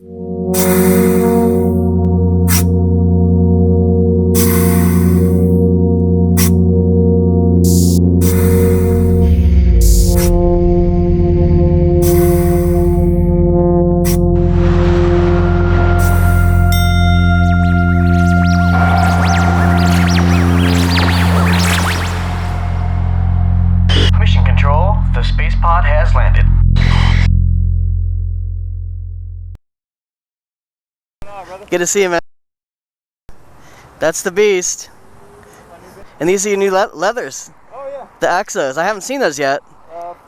Mission Control, the space pod has landed. Good to see you, man. That's the beast. And these are your new leathers. Oh yeah. The Axos. I haven't seen those yet.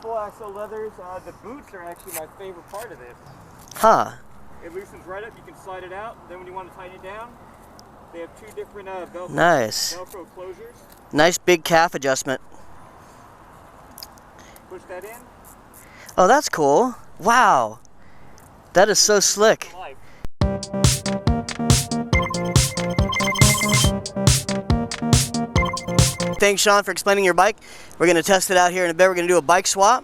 Full axle leathers. The boots are actually my favorite part of this. Huh. It loosens right up. You can slide it out. Then when you want to tighten it down, they have two different Nice. Velcro closures. Nice big calf adjustment. Push that in. Oh, that's cool. Wow. That is so slick. Life. Thanks, Shaun, for explaining your bike. We're going to test it out here in a bit. We're going to do a bike swap.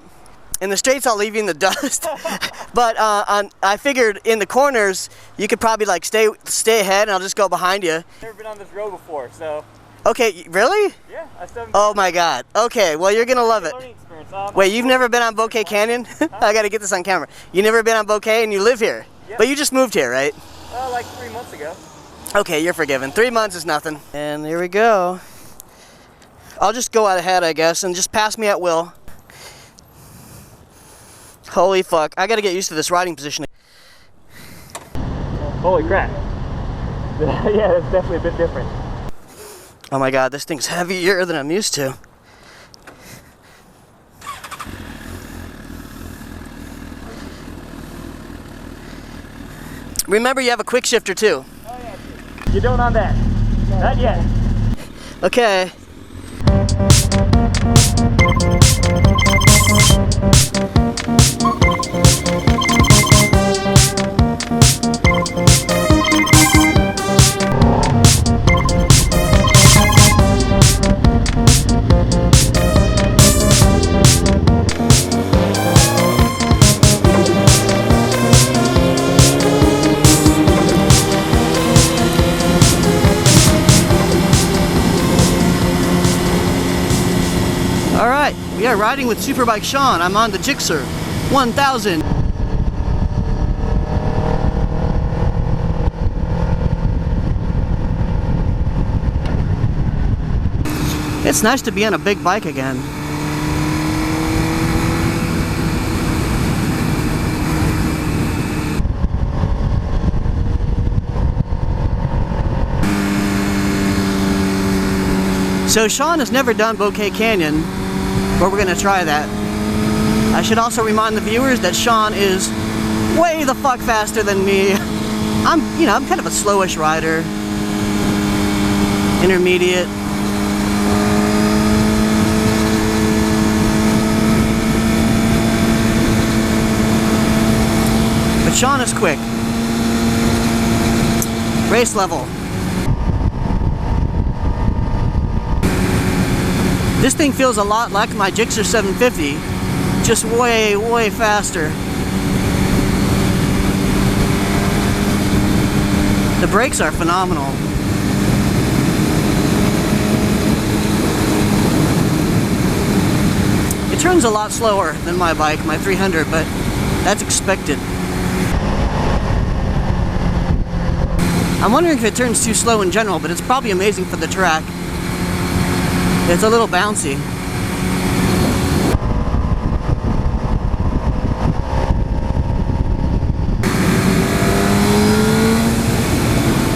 In the straights, I'll leave you in the dust. But I figured in the corners, you could probably like stay ahead, and I'll just go behind you. Never been on this road before, so. Okay, really? Yeah, I still haven't. Oh my God. Okay, well you're gonna love it. Learning experience. Wait, you've never been on Bouquet Canyon? I gotta get this on camera. You never been on Bouquet and you live here? Yep. But you just moved here, right? Like 3 months ago. Okay, you're forgiven. 3 months is nothing. And here we go. I'll just go out ahead, I guess, and just pass me at will. Holy fuck, I gotta get used to this riding position. Holy crap. Yeah, that's definitely a bit different. Oh my God, this thing's heavier than I'm used to. Remember, you have a quick shifter too. Oh yeah, you don't on that. Not yet. Okay. Alright, we are riding with SuperbikeShaun. I'm on the Gixxer 1000. It's nice to be on a big bike again. So Shaun has never done Bouquet Canyon, but we're gonna try that. I should also remind the viewers that Shaun is way the fuck faster than me. I'm kind of a slowish rider. Intermediate. But Shaun is quick. Race level. This thing feels a lot like my Gixxer 750, just way, way faster. The brakes are phenomenal. It turns a lot slower than my bike, my 300, but that's expected. I'm wondering if it turns too slow in general, but it's probably amazing for the track. It's a little bouncy.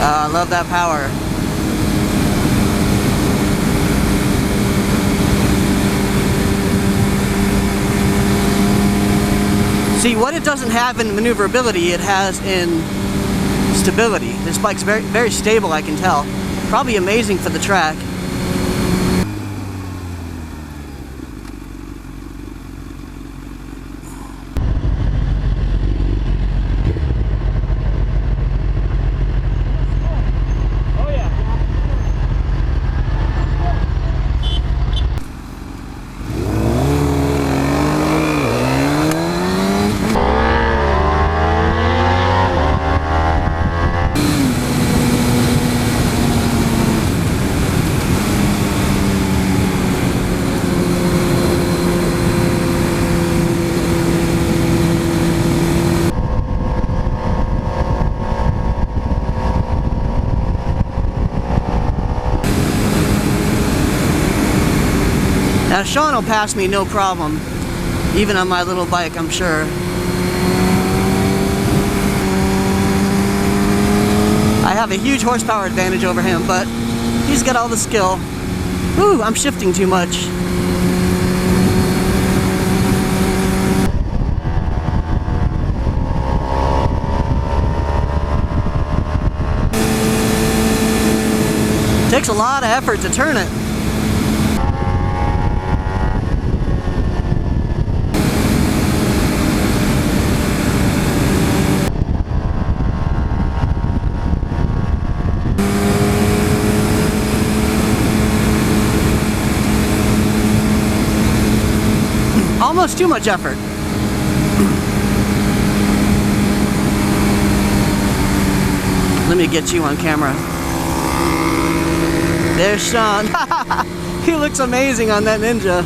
I love that power. See, what it doesn't have in maneuverability, it has in stability. This bike's very, very stable, I can tell. Probably amazing for the track. Now Shaun will pass me no problem, even on my little bike, I'm sure. I have a huge horsepower advantage over him, but he's got all the skill. Ooh, I'm shifting too much. Takes a lot of effort to turn it. Almost too much effort. Let me get you on camera. There's Shaun. He looks amazing on that Ninja.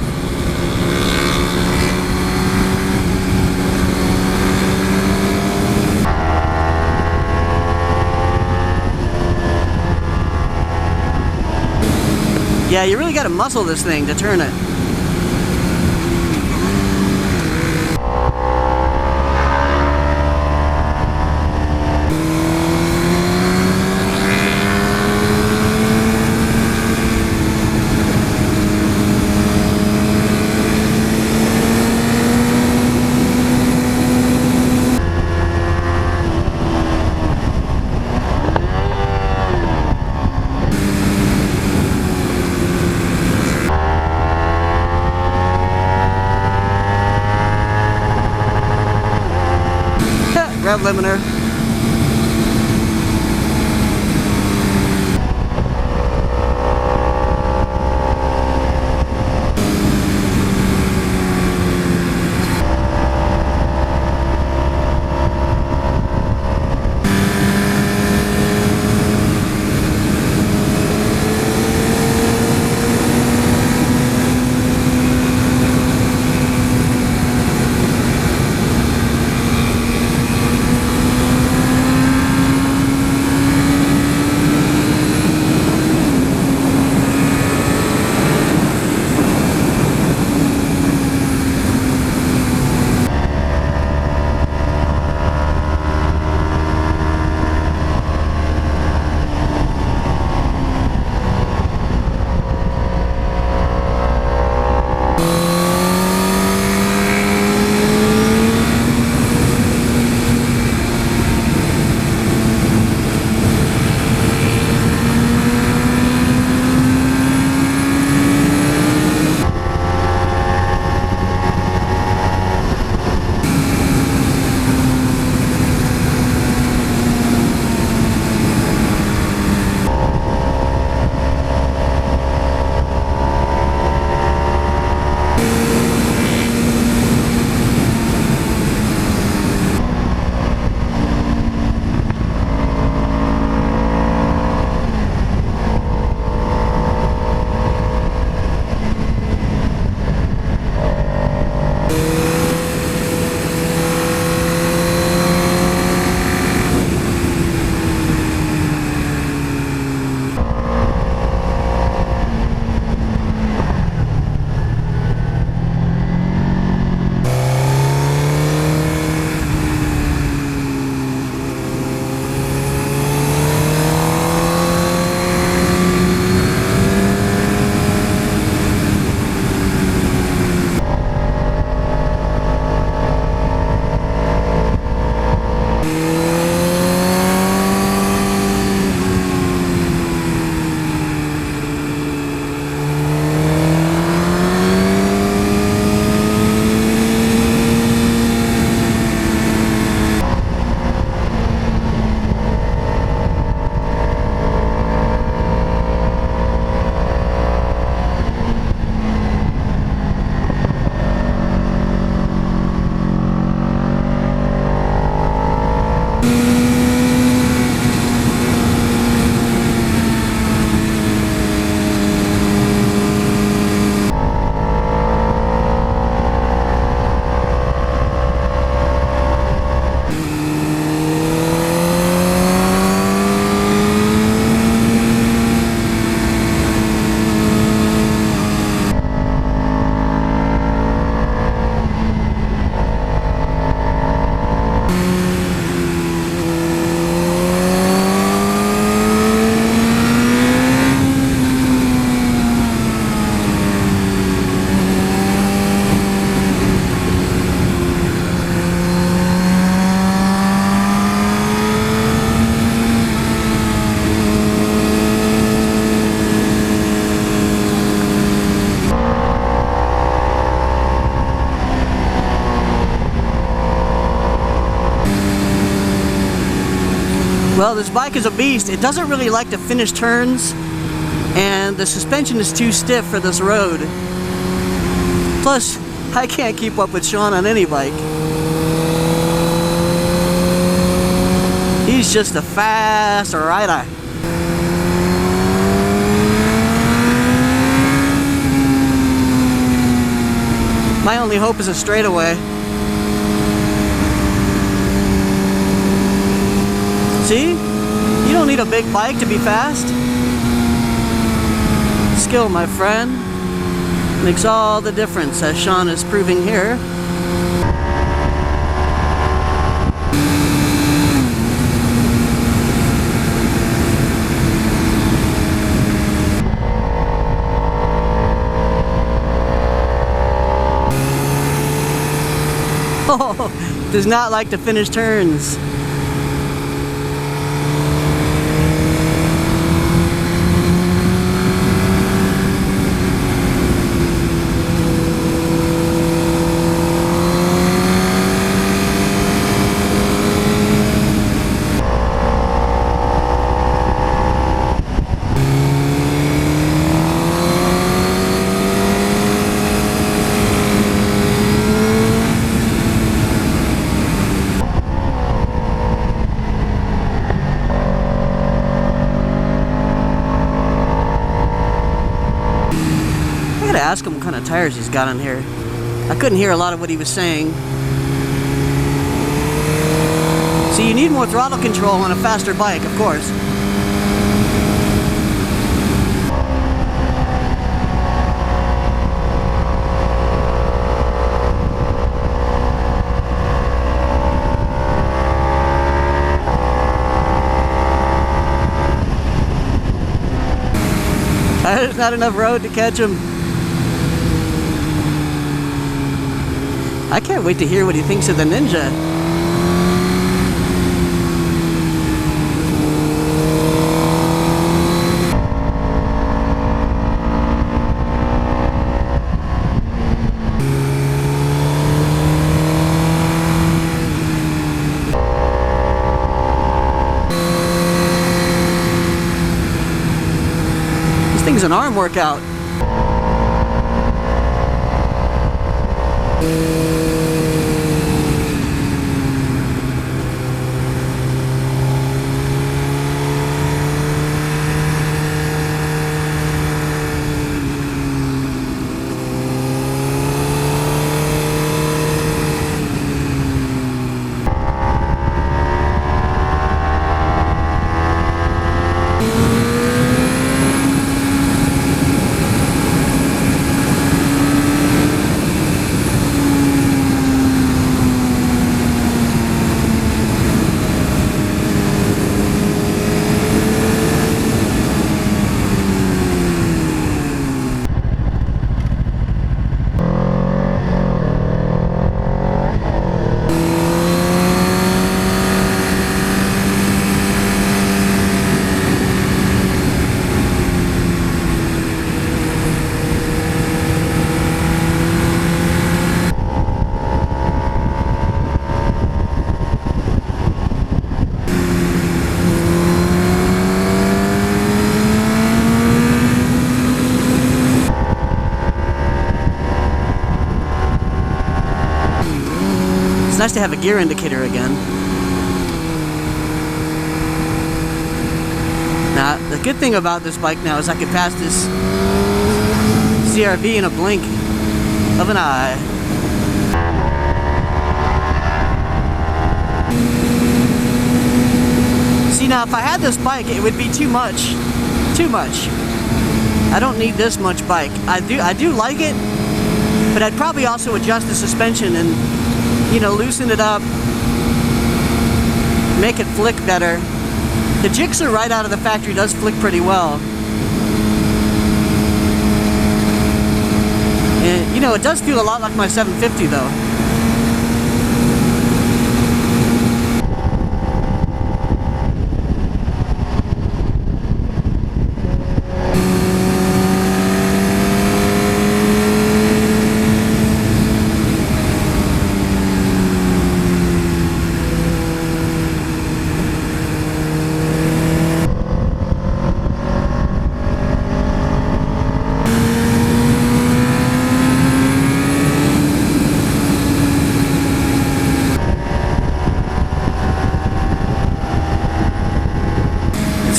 Yeah, you really gotta muscle this thing to turn it. Rev limiter. Well, this bike is a beast. It doesn't really like to finish turns, and the suspension is too stiff for this road. Plus, I can't keep up with Shaun on any bike. He's just a fast rider. My only hope is a straightaway. See? You don't need a big bike to be fast. Skill, my friend, makes all the difference, as Shaun is proving here. Oh, does not like to finish turns. I gotta ask him what kind of tires he's got on here. I couldn't hear a lot of what he was saying. So you need more throttle control on a faster bike, of course. There's not enough road to catch him. I can't wait to hear what he thinks of the Ninja. This thing's an arm workout. It's nice to have a gear indicator again. Now, the good thing about this bike now is I can pass this CRV in a blink of an eye. See, now if I had this bike, it would be too much. Too much. I don't need this much bike. I do like it, but I'd probably also adjust the suspension and, you know, loosen it up, make it flick better. The Gixxer right out of the factory does flick pretty well. And, you know, it does feel a lot like my 750 though.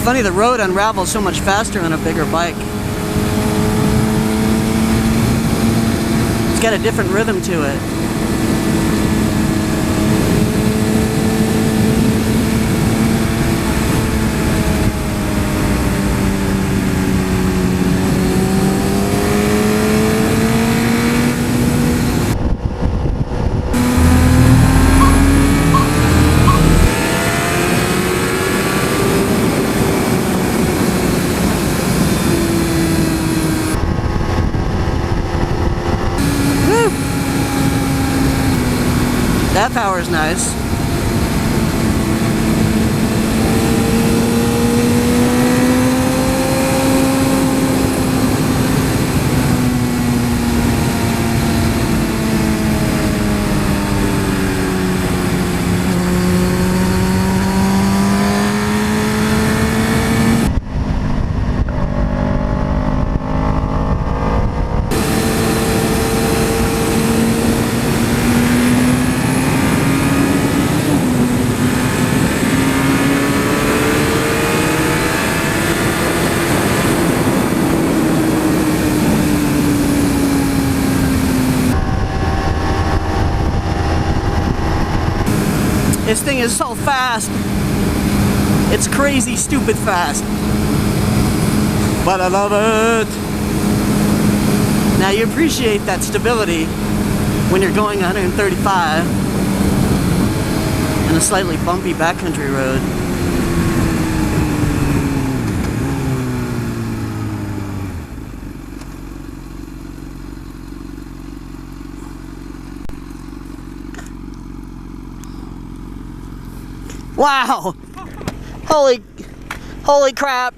Funny, the road unravels so much faster on a bigger bike. It's got a different rhythm to it. That power is nice. This thing is so fast. It's crazy, stupid fast. But I love it. Now you appreciate that stability when you're going 135 in a slightly bumpy backcountry road. Wow! Holy crap!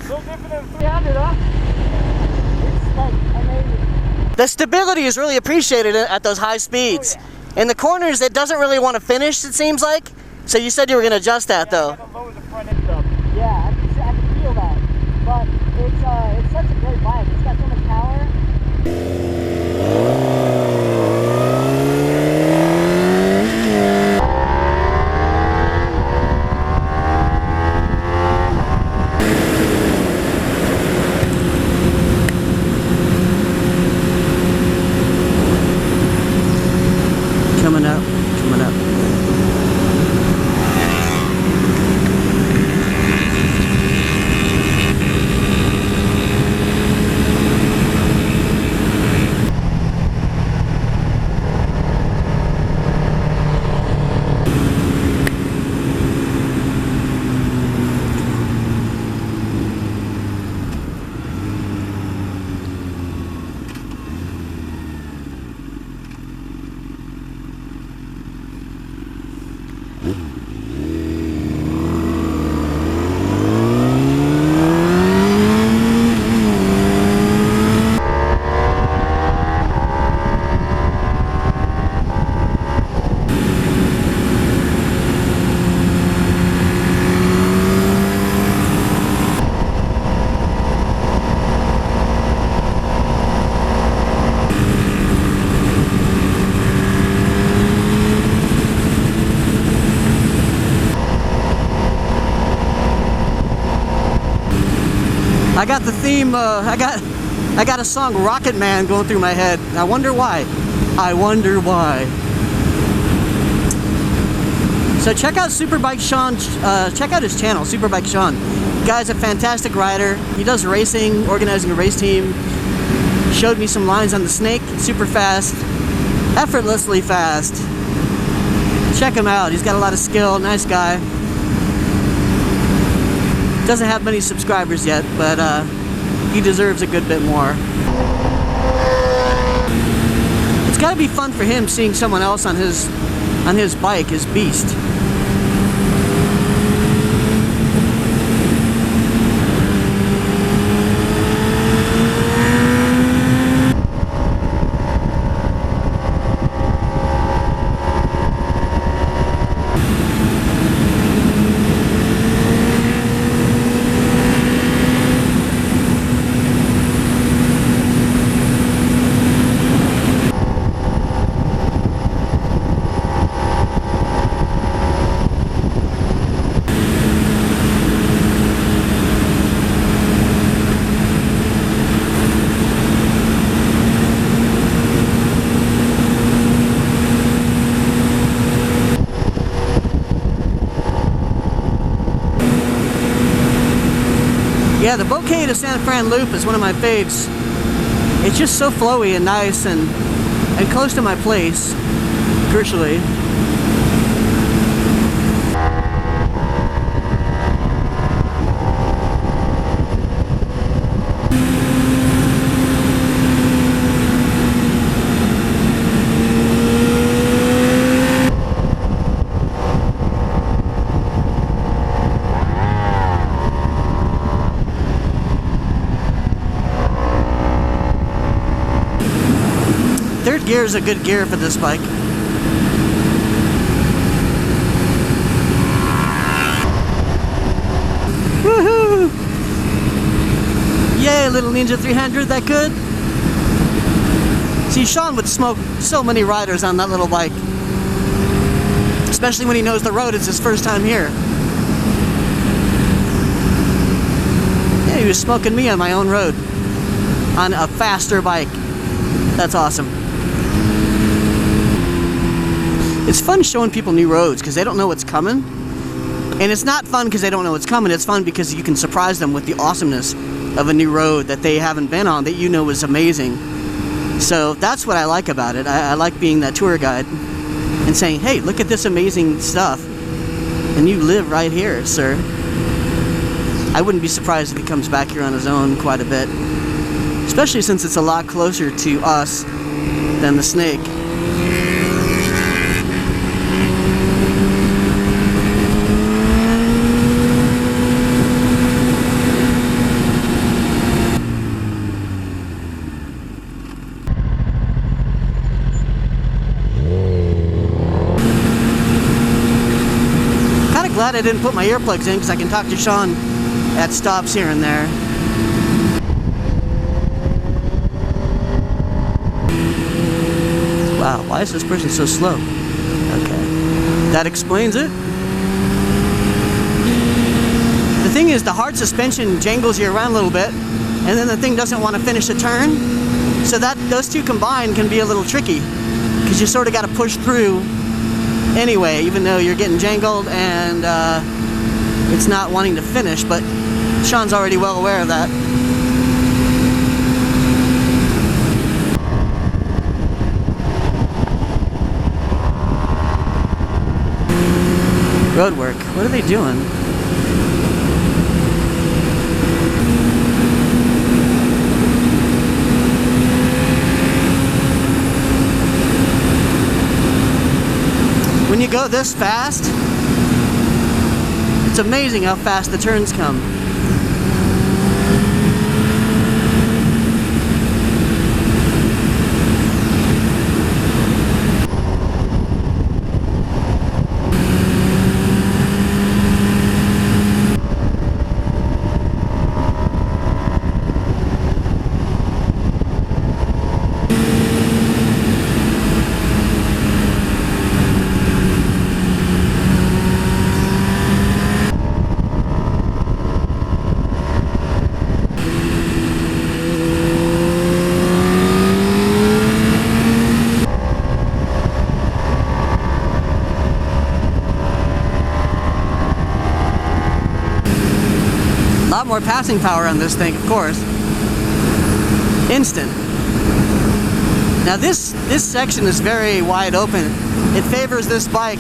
No different than 300, huh? It's like amazing. The stability is really appreciated at those high speeds. Oh, yeah. In the corners, it doesn't really want to finish, it seems like. So you said you were going to adjust that, though. I gotta lower the front end up. Yeah, I can feel that. But it's such a great bike. It's got so much power. Coming up. I got the theme, I got a song Rocket Man going through my head. I wonder why. I wonder why. So check out SuperbikeShaun, check out his channel, SuperbikeShaun. The guy's a fantastic rider. He does racing, organizing a race team. Showed me some lines on the Snake, super fast, effortlessly fast. Check him out, he's got a lot of skill, nice guy. Doesn't have many subscribers yet, but he deserves a good bit more. It's gotta be fun for him seeing someone else on his bike, his beast. Yeah, the Bouquet to San Fran loop is one of my faves. It's just so flowy and nice and close to my place, crucially. Third gear is a good gear for this bike. Woohoo! Yay, little Ninja 300, that good? See, Shaun would smoke so many riders on that little bike. Especially when he knows the road is his first time here. Yeah, he was smoking me on my own road. On a faster bike. That's awesome. It's fun showing people new roads because they don't know what's coming. And it's not fun because they don't know what's coming. It's fun because you can surprise them with the awesomeness of a new road that they haven't been on that you know is amazing. So that's what I like about it. I like being that tour guide and saying, hey, look at this amazing stuff. And you live right here, sir. I wouldn't be surprised if he comes back here on his own quite a bit. Especially since it's a lot closer to us than the Snake. Kinda glad I didn't put my earplugs in because I can talk to Shaun at stops here and there. Wow, why is this person so slow? Okay, that explains it. The thing is, the hard suspension jangles you around a little bit, and then the thing doesn't want to finish a turn. So that those two combined can be a little tricky, because you sort of got to push through anyway, even though you're getting jangled and it's not wanting to finish. But Shaun's already well aware of that. Road work. What are they doing? When you go this fast, it's amazing how fast the turns come. A lot more passing power on this thing, of course. Instant. Now this section is very wide open. It favors this bike.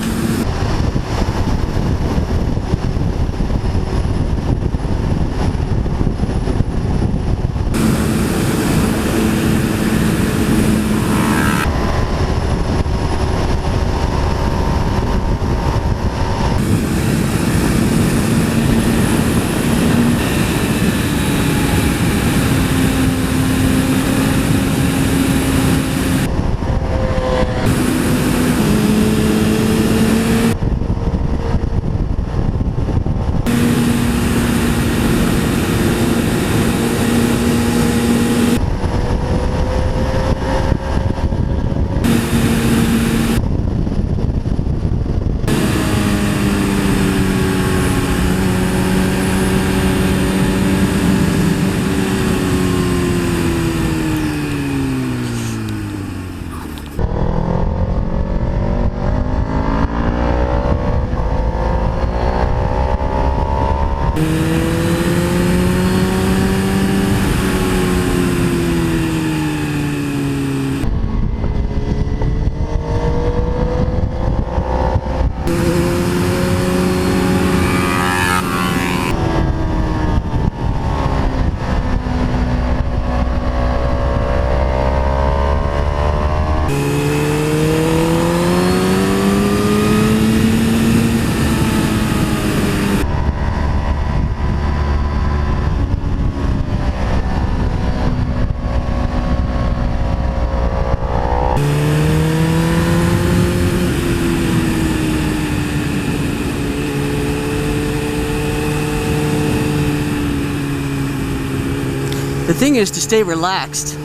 The thing is to stay relaxed,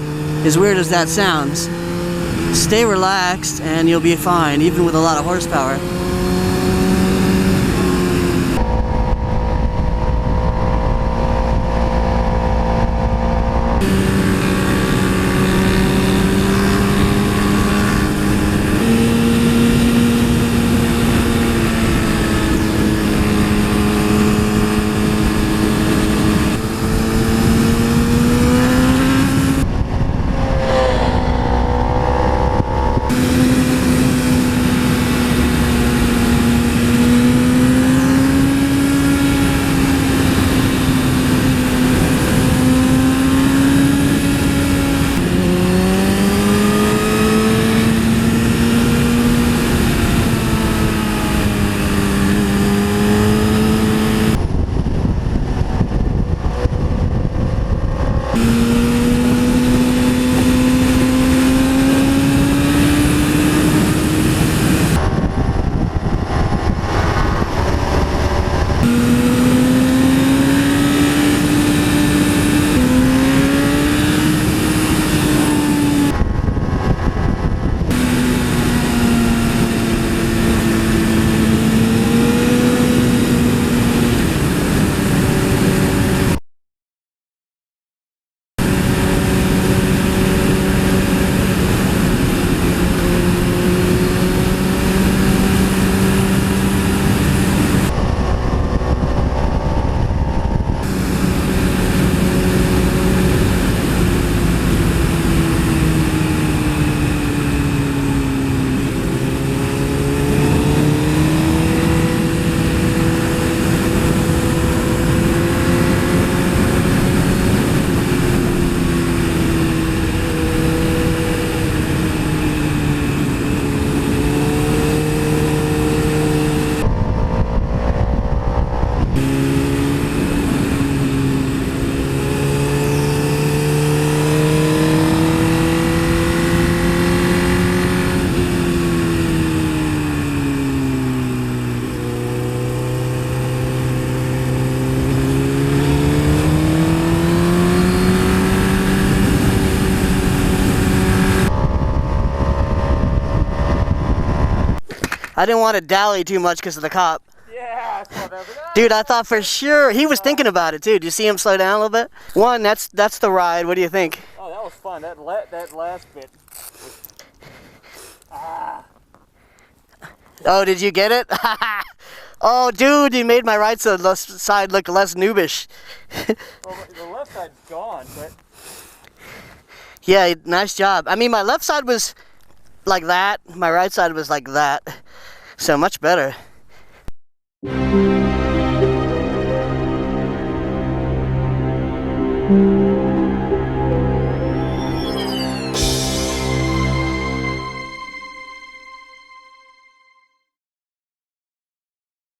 as weird as that sounds. Stay relaxed and you'll be fine, even with a lot of horsepower. I didn't want to dally too much because of the cop. Yeah, I saw that. Dude, I thought for sure he was thinking about it too. Did you see him slow down a little bit? One, that's the ride. What do you think? Oh, that was fun. That last bit. Oh, did you get it? Oh, dude, you made my right side look less noobish. Well, the left side's gone, but Yeah, nice job. I mean, my left side was like that. My right side was like that. So much better.